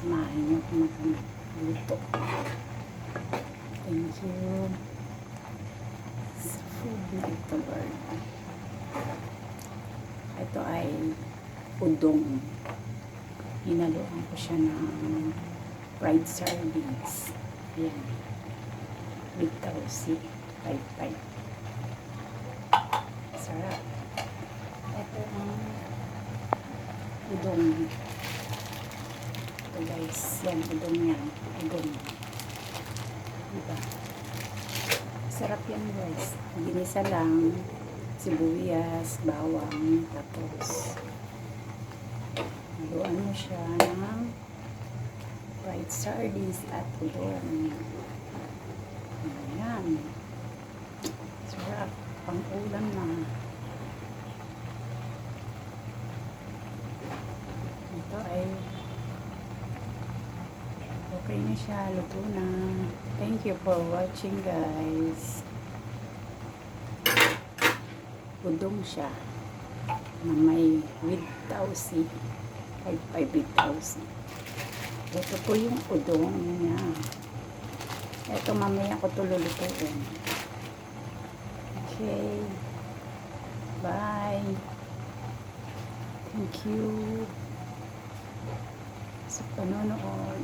samahan niyo kung magluto. Thank you sa food na ito, Lord. Ito ay udong. Hinaluan ko siya ng fried sardines. Ayan. With tausi. 5-5. Sarap. Ito ang udong. Ito guys. Yan, udong yan. Udong. Diba? Sarap yan guys. Ginisa lang. Sibuyas, bawang, tapos haluan mo siya ng fried sardines at udong. Ayan. Sarap. Pang-ulam na. Ito ay okay na siya. Luto na. Thank you for watching guys. Udong siya na may with tausi. 5-5 with tausi. Ito po yung udong niya. Ito mamaya ko ito lulutuin. Okay. Bye. Thank you sa panonood.